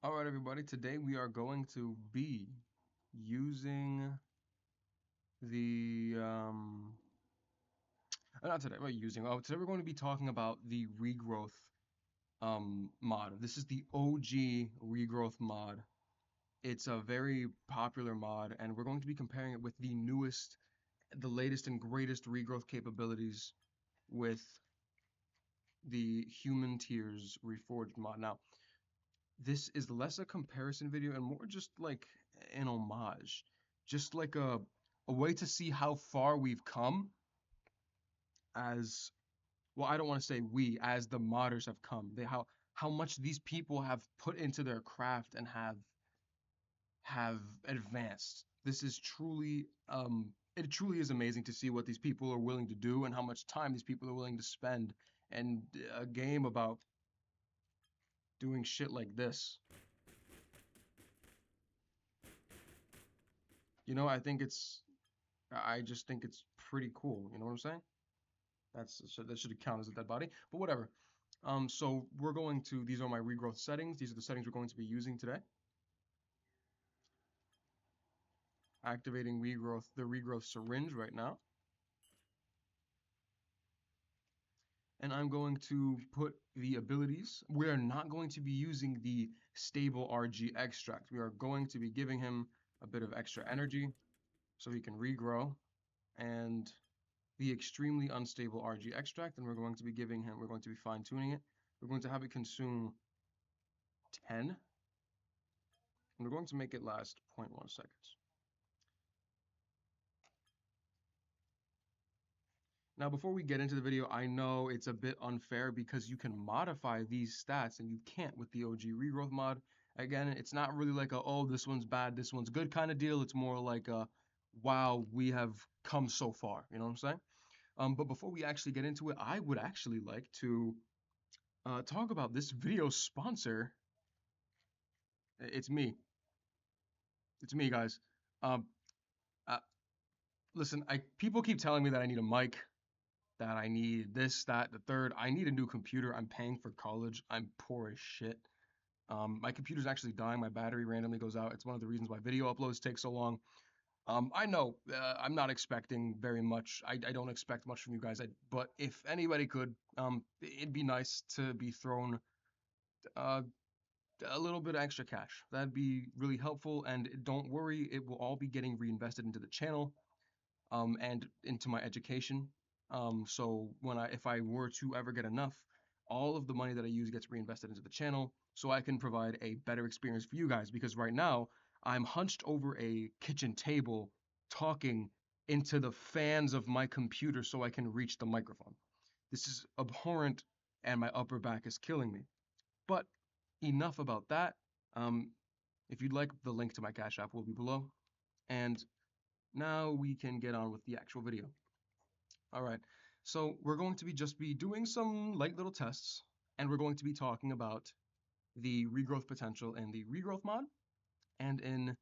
Alright everybody, today we are going to be using the, not today, today we're going to be talking about the regrowth mod. This is the OG regrowth mod. It's a very popular mod and we're going to be comparing it with the latest and greatest regrowth capabilities with the human tiers reforged mod. Now, this is less a comparison video and more just like an homage, just like a way to see how far we've come as well. I don't want to say we, as the modders have come. How much these people have put into their craft and have advanced. This is truly it truly is amazing to see what these people are willing to do and how much time these people are willing to spend. And a game about doing shit like this. I just think it's pretty cool. You know what I'm saying? That should count as a dead body, but whatever. So these are my regrowth settings. These are the settings we're going to be using today. Activating the regrowth syringe right now. And I'm going to put the abilities. We are not going to be using the stable RG extract. We are going to be giving him a bit of extra energy so he can regrow, and the extremely unstable RG extract, and we're going to be fine-tuning it. We're going to have it consume 10, and we're going to make it last 0.1 seconds. Now, before we get into the video, I know it's a bit unfair because you can modify these stats and you can't with the OG regrowth mod. Again, it's not really like oh, this one's bad, this one's good kind of deal. It's more like wow, we have come so far. You know what I'm saying? But before we actually get into it, I would actually like to talk about this video sponsor. It's me. It's me, guys. Uh, Listen, people keep telling me that I need a mic, that I need this, that, the third. I need a new computer. I'm paying for college. I'm poor as shit. My computer's actually dying. My battery randomly goes out. It's one of the reasons why video uploads take so long. I know I'm not expecting very much. I don't expect much from you guys. But if anybody could, it'd be nice to be thrown a little bit of extra cash. That'd be really helpful. And don't worry, it will all be getting reinvested into the channel, and into my education. So if I were to ever get enough, all of the money that I use gets reinvested into the channel so I can provide a better experience for you guys, because right now I'm hunched over a kitchen table talking into the fans of my computer so I can reach the microphone. This is abhorrent and my upper back is killing me. But enough about that. If you'd like, the link to my Cash App will be below. And now we can get on with the actual video. All right, so we're going to just be doing some light little tests, and we're going to be talking about the regrowth potential in the regrowth mod, and in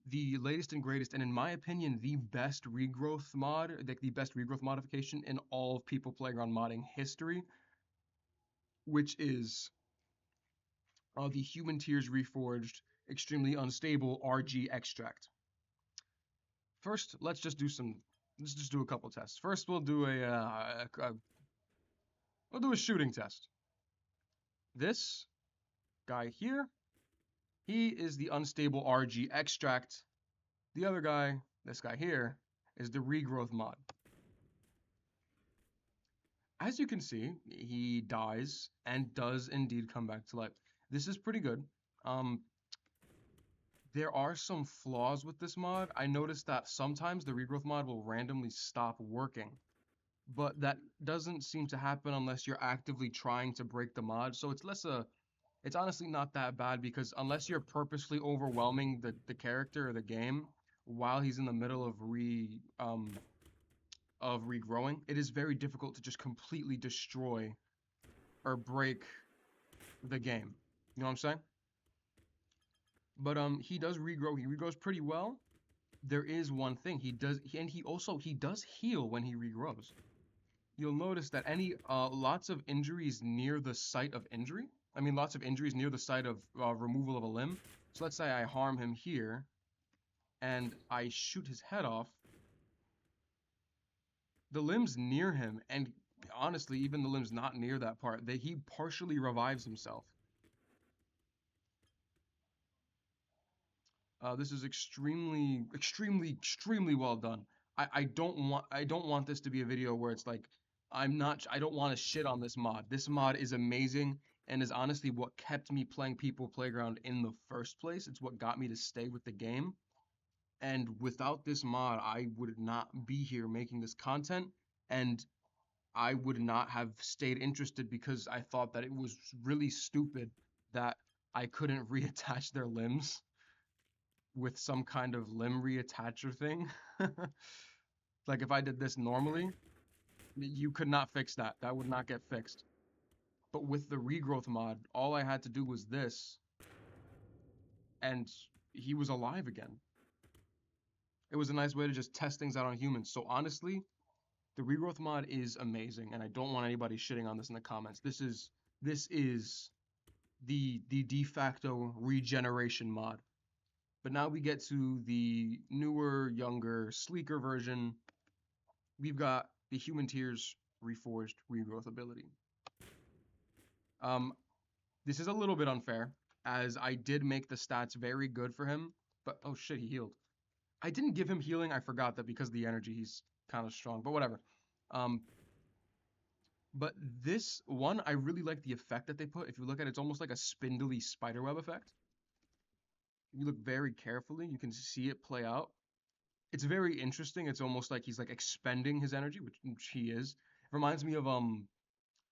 the latest and greatest, and in my opinion, the best regrowth mod, like the best regrowth modification in all of People Playground modding history, which is the Human Tiers Reforged Extremely Unstable RG Extract. First, let's just do a couple tests. First, we'll do a shooting test. This guy here, he is the unstable RG extract. The other guy, this guy here, is the regrowth mod. As you can see, he dies and does indeed come back to life. This is pretty good. There are some flaws with this mod. I noticed that sometimes the regrowth mod will randomly stop working, but that doesn't seem to happen unless you're actively trying to break the mod. So it's honestly not that bad, because unless you're purposely overwhelming the character or the game while he's in the middle of regrowing, it is very difficult to just completely destroy or break the game. You know what I'm saying? But he does regrow. He regrows pretty well. There is one thing he does heal when he regrows. You'll notice that lots of injuries near the site of injury, I mean, lots of injuries near the site of removal of a limb. So let's say I harm him here, and I shoot his head off. The limb's near him, and honestly, even the limb's not near that part, that he partially revives himself. This is extremely well done. I don't want this to be a video where it's like I don't want to shit on this mod. This mod is amazing and is honestly what kept me playing People Playground in the first place. It's what got me to stay with the game. And without this mod, I would not be here making this content, and I would not have stayed interested because I thought that it was really stupid that I couldn't reattach their limbs with some kind of limb reattacher thing. Like if I did this normally, you could not fix that. That would not get fixed. But with the regrowth mod, all I had to do was this, and he was alive again. It was a nice way to just test things out on humans. So honestly, the regrowth mod is amazing, and I don't want anybody shitting on this in the comments. This is the de facto regeneration mod. But now we get to the newer, younger, sleeker version. We've got the Human Tears Reforged Regrowth ability. This is a little bit unfair, as I did make the stats very good for him, but oh shit, he healed. I didn't give him healing. I forgot that because of the energy, he's kind of strong, but whatever. But this one, I really like the effect that they put. If you look at it, it's almost like a spindly spiderweb effect. If you look very carefully, you can see it play out. It's very interesting. It's almost like he's like expending his energy, which he is. It reminds me of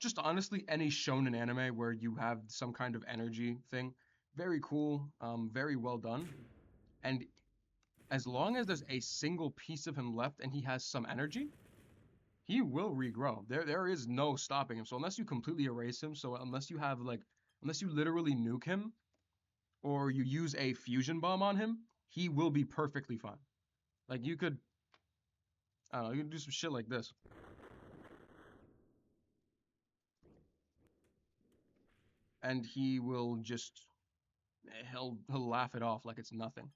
just honestly any shonen anime where you have some kind of energy thing. Very cool, very well done. And as long as there's a single piece of him left and he has some energy, he will regrow. There is no stopping him. So unless you completely erase him, so unless you have like unless you literally nuke him or you use a fusion bomb on him, he will be perfectly fine. Like you could I don't know, you can do some shit like this. And he will just he'll laugh it off like it's nothing.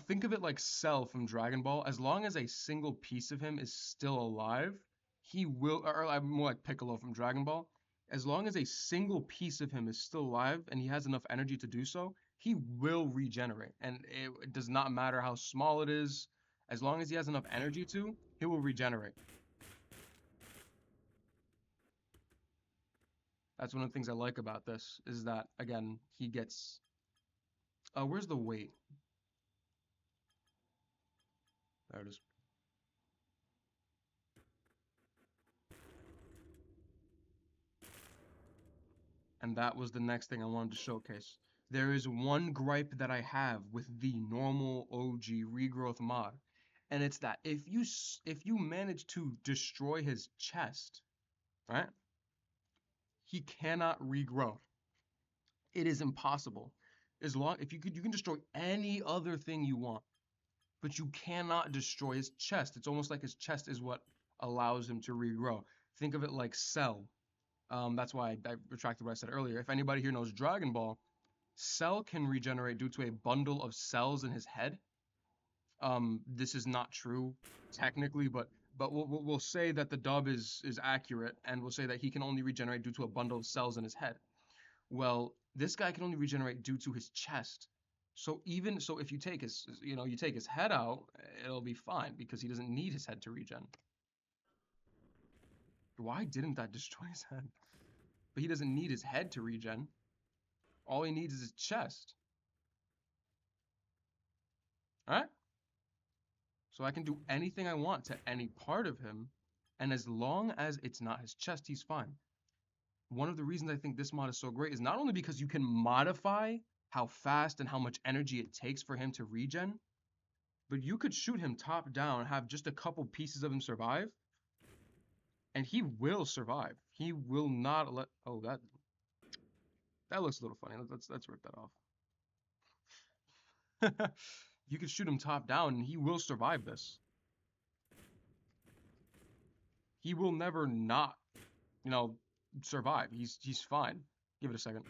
Think of it like Cell from Dragon Ball. As long as a single piece of him is still alive, he will, or more like Piccolo from Dragon Ball. As long as a single piece of him is still alive and he has enough energy to do so, he will regenerate. And it does not matter how small it is. As long as he has enough energy to, he will regenerate. That's one of the things I like about this, is that, again, he gets... where's the weight? There it is. And that was the next thing I wanted to showcase. There is one gripe that I have with the normal OG regrowth mod, and it's that if you manage to destroy his chest, right? He cannot regrow. It is impossible. As long if you can destroy any other thing you want, but you cannot destroy his chest. It's almost like his chest is what allows him to regrow. Think of it like Cell. That's why I retracted what I said earlier. If anybody here knows Dragon Ball, Cell can regenerate due to a bundle of cells in his head. This is not true technically, but we'll say that the dub is accurate, and we'll say that he can only regenerate due to a bundle of cells in his head. Well, this guy can only regenerate due to his chest. So even so, if you take his you take his head out, it'll be fine because he doesn't need his head to regen. Why didn't that destroy his head? But he doesn't need his head to regen. All he needs is his chest. Alright? So I can do anything I want to any part of him, and as long as it's not his chest, he's fine. One of the reasons I think this mod is so great is not only because you can modify how fast and how much energy it takes for him to regen, but you could shoot him top down, have just a couple pieces of him survive, and he will survive. He will not let... Oh, that looks a little funny. Let's rip that off. You could shoot him top down, and he will survive this. he will never not, you know, survive. He's fine. Give it a second.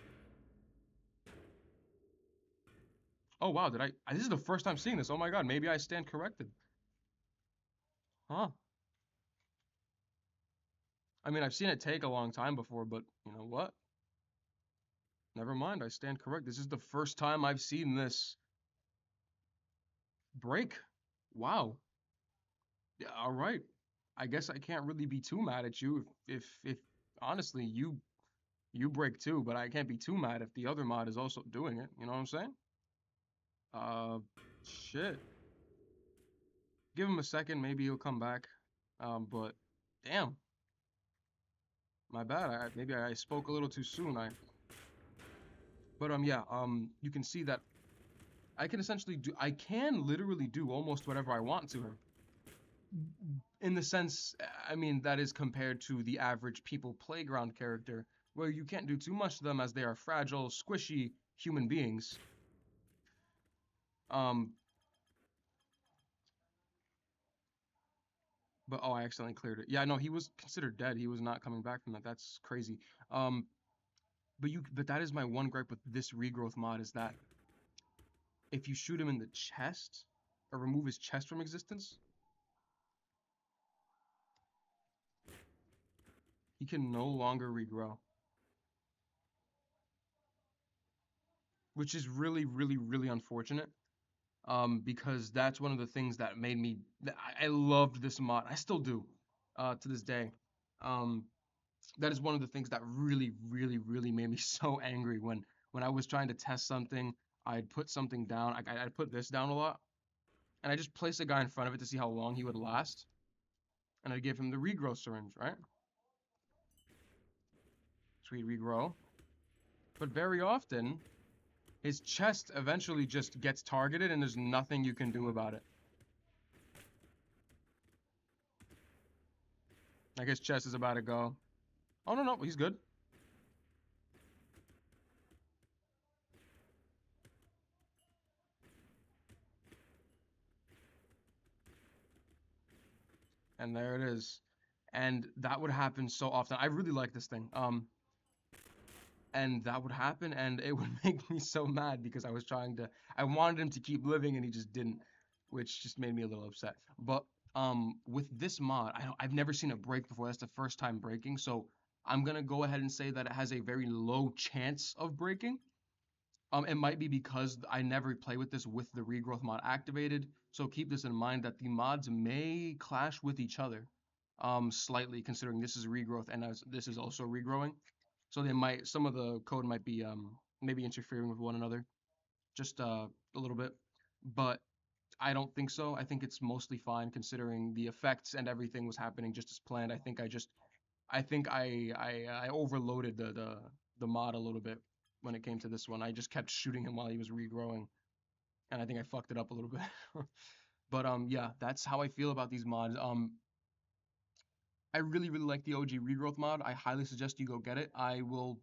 Oh wow, this is the first time seeing this. Oh my god, maybe I stand corrected. Huh. I mean, I've seen it take a long time before, but you know what? Never mind, I stand correct. This is the first time I've seen this break. Wow. Yeah, all right. I guess I can't really be too mad at you if honestly you break too, but I can't be too mad if the other mod is also doing it. You know what I'm saying? Uh, shit. Give him a second, maybe he'll come back. But damn, my bad. Maybe I spoke a little too soon. But yeah. You can see that I can essentially do. I can literally do almost whatever I want to her. In the sense, I mean, that is compared to the average people playground character, where you can't do too much to them as they are fragile, squishy human beings. Um, but oh, I accidentally cleared it. Yeah, no, he was considered dead. He was not coming back from that. That's crazy. Um, but that is my one gripe with this regrowth mod is that if you shoot him in the chest or remove his chest from existence, he can no longer regrow, which is really, really, really unfortunate. Because that's one of the things that made me. I loved this mod. I still do, to this day. Um, that is one of the things that really, really, really made me so angry when I was trying to test something. I'd put something down. I'd put this down a lot, and I just placed a guy in front of it to see how long he would last, and I'd give him the regrow syringe, right? So he'd regrow, but very often his chest eventually just gets targeted, and there's nothing you can do about it. Like his chest is about to go. Oh no, no, he's good. And there it is. And that would happen so often. I really like this thing. And that would happen, and it would make me so mad because I wanted him to keep living, and he just didn't, which just made me a little upset. But with this mod, I've never seen it break before. That's the first time breaking, so I'm gonna go ahead and say that it has a very low chance of breaking. It might be because I never play with this with the regrowth mod activated. So keep this in mind that the mods may clash with each other, slightly considering this is regrowth and as this is also regrowing. So some of the code might be maybe interfering with one another, just a little bit. But I don't think so. I think it's mostly fine considering the effects and everything was happening just as planned. I think I overloaded the mod a little bit when it came to this one. I just kept shooting him while he was regrowing, and I think I fucked it up a little bit. But yeah, that's how I feel about these mods. I really really like the OG regrowth mod. I highly suggest you go get it. I will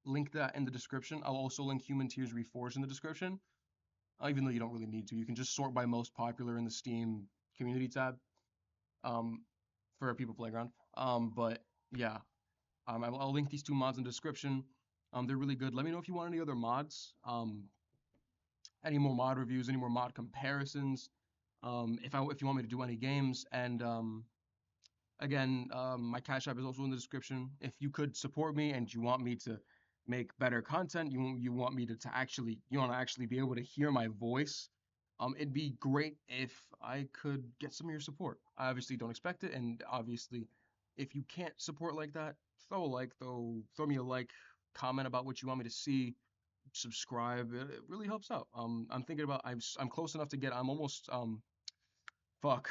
link that in the description. I'll also link Human Tears Reforged in the description. Even though you don't really need to, you can just sort by most popular in the Steam community tab. Um, for People Playground. But yeah, I'll link these two mods in the description. They're really good. Let me know if you want any other mods, any more mod reviews, any more mod comparisons. If you want me to do any games, and again, my Cash App is also in the description. If you could support me and you want me to make better content, you want me to actually you want to actually be able to hear my voice. It'd be great if I could get some of your support. I obviously don't expect it, and obviously, if you can't support like that, throw a like, throw me a like, comment about what you want me to see, subscribe. It really helps out. I'm thinking about I'm close enough to get. I'm almost fuck.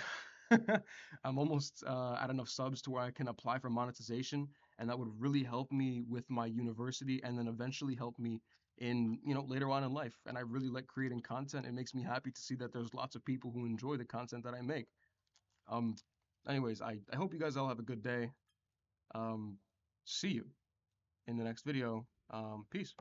I'm almost at enough subs to where I can apply for monetization, and that would really help me with my university, and then eventually help me in later on in life. And I really like creating content. It makes me happy to see that there's lots of people who enjoy the content that I make. Um, anyways, I hope you guys all have a good day. See you in the next video. Peace.